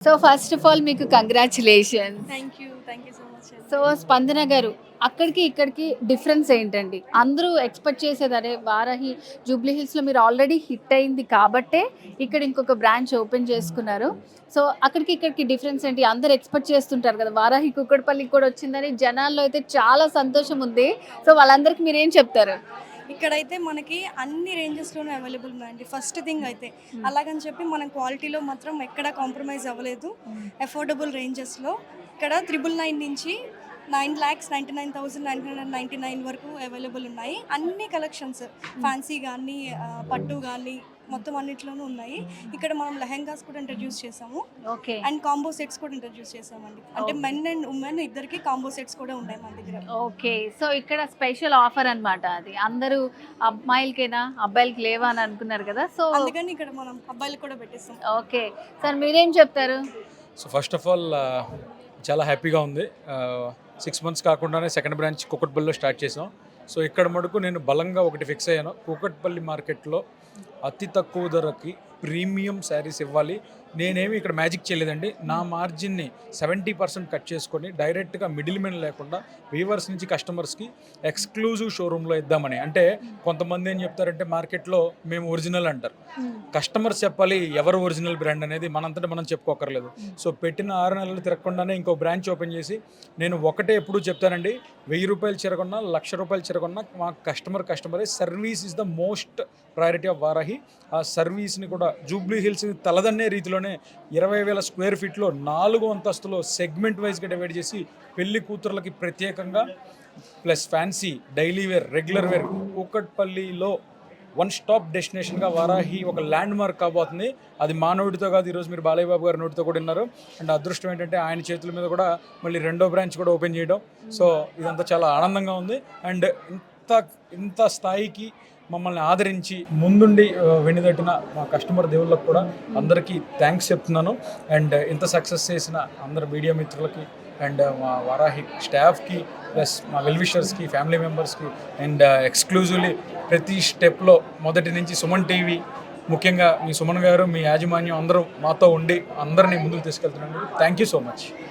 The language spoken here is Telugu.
సో ఫస్ట్ ఆఫ్ ఆల్ మీకు congratulations. Thank you so much అండి. సో స్పందన గారు, అక్కడికి ఇక్కడికి డిఫరెన్స్ ఏంటండి? అందరూ ఎక్స్పెక్ట్ చేసేది అరే వారాహి జూబ్లీ హిల్స్లో మీరు ఆల్రెడీ హిట్ అయింది కాబట్టే ఇక్కడ ఇంకొక బ్రాంచ్ ఓపెన్ చేసుకున్నారు. సో అక్కడికి ఇక్కడికి డిఫరెన్స్ ఏంటి? అందరూ ఎక్స్పెక్ట్ చేస్తుంటారు కదా వారాహి కుక్కడపల్లికి కూడా వచ్చిందని. జనాల్లో అయితే చాలా సంతోషం ఉంది. సో వాళ్ళందరికీ మీరు ఏం చెప్తారు? ఇక్కడైతే మనకి అన్ని రేంజెస్లోనూ అవైలబుల్ ఉన్నాయండి. ఫస్ట్ థింగ్ అయితే అలాగని చెప్పి మనం క్వాలిటీలో మాత్రం ఎక్కడ కాంప్రమైజ్ అవ్వలేదు. అఫోర్డబుల్ రేంజెస్లో ఇక్కడ 999 నుంచి 9,99,999 వరకు అవైలబుల్ ఉన్నాయి. అన్ని కలెక్షన్స్ ఫ్యాన్సీ కానీ పట్టు కానీ మొత్తం అన్నిట్లోనూ ఉన్నాయి. ఇక్కడ మనం లెహెంగాస్ కూడా ఇంట్రడ్యూస్ చేసాము. ఓకే. అండ్ కాంబో సెట్స్ కూడా ఇంట్రడ్యూస్ చేసామండి. అంటే మెన్ అండ్ ఉమెన్ ఇద్దరికి కాంబో సెట్స్ కూడా ఉన్నాయి మన దగ్గర. ఓకే. సో ఇక్కడ స్పెషల్ ఆఫర్ అన్నమాట అది. అందరూ అమ్మాయిలకేనా అబ్బాయిలకి లేవా అని అనుకున్నారు కదా. సో అందుకని ఇక్కడ మనం అబ్బాయిలు కూడా పెట్టేస్తాం. ఓకే సార్, మీరేం చెప్తారు? సో ఫస్ట్ ఆఫ్ ఆల్ చాలా హ్యాపీగా ఉంది. 6 months కాకుండానే సెకండ్ బ్రాంచ్ కూకట్పల్లిలో స్టార్ట్ చేసాం. సో ఇక్కడ మటుకు నేను బలంగా ఒకటి ఫిక్స్ అయ్యాను. కూకట్పల్లి మార్కెట్లో అతి తక్కువ ధరకి ప్రీమియం శారీస్ ఇవ్వాలి. నేనేమి ఇక్కడ మ్యాజిక్ చేయలేదండి. నా మార్జిన్ని 70% కట్ చేసుకొని డైరెక్ట్గా మిడిల్ మెన్ లేకుండా వీవర్స్ నుంచి కస్టమర్స్కి ఎక్స్క్లూజివ్ షోరూంలో ఇద్దామని. అంటే కొంతమంది ఏం చెప్తారంటే మార్కెట్లో మేము ఒరిజినల్ అంటారు. కస్టమర్స్ చెప్పాలి ఎవరు ఒరిజినల్ బ్రాండ్ అనేది, మనంతటా మనం చెప్పుకోకర్లేదు. సో పెట్టిన 6 నెలలు తిరగకుండానే ఇంకో బ్రాంచ్ ఓపెన్ చేసి నేను ఒకటే ఎప్పుడు చెప్తానండి, 1000 రూపాయలు చిరగొన్నా 1,00,000 రూపాయలు చిరగొన్నా మా కస్టమరే. Service is the most priority of Varahi. ఆ సర్వీస్ని కూడా జూబ్లీ హిల్స్ తలదన్నే రీతిలోనే 20,000 స్క్వేర్ ఫీట్లో 4 అంతస్తులో సెగ్మెంట్ వైజ్గా డివైడ్ చేసి పెళ్లి కూతుర్లకి ప్రత్యేకంగా plus fancy daily wear regular wear కూకట్పల్లిలో వన్ స్టాప్ డెస్టినేషన్గా వారాహి ఒక ల్యాండ్ మార్క్ కాబోతుంది. అది మా నోటితో కాదు, ఈరోజు మీరు బాలయ్య బాబు గారి నోటితో కూడా విన్నారు. అండ్ అదృష్టం ఏంటంటే ఆయన చేతుల మీద కూడా మళ్ళీ 2వ బ్రాంచ్ కూడా ఓపెన్ చేయడం. సో ఇదంతా చాలా ఆనందంగా ఉంది. అండ్ ఇంత స్థాయికి మమ్మల్ని ఆదరించి ముందుండి వెనుదట్టిన మా కస్టమర్ దేవుళ్ళకు కూడా అందరికీ థ్యాంక్స్ చెప్తున్నాను. అండ్ ఇంత సక్సెస్ చేసిన అందరు మీడియా మిత్రులకి అండ్ మా వారాహి స్టాఫ్కి ప్లస్ మా వెల్విషర్స్కి ఫ్యామిలీ మెంబర్స్కి అండ్ ఎక్స్క్లూజివ్లీ ప్రతి స్టెప్లో మొదటి నుంచి సుమన్ టీవీ, ముఖ్యంగా మీ సుమన్ గారు మీ యాజమాన్యం అందరూ మాతో ఉండి అందరినీ ముందుకు తీసుకెళ్తున్నాను. Thank you so much.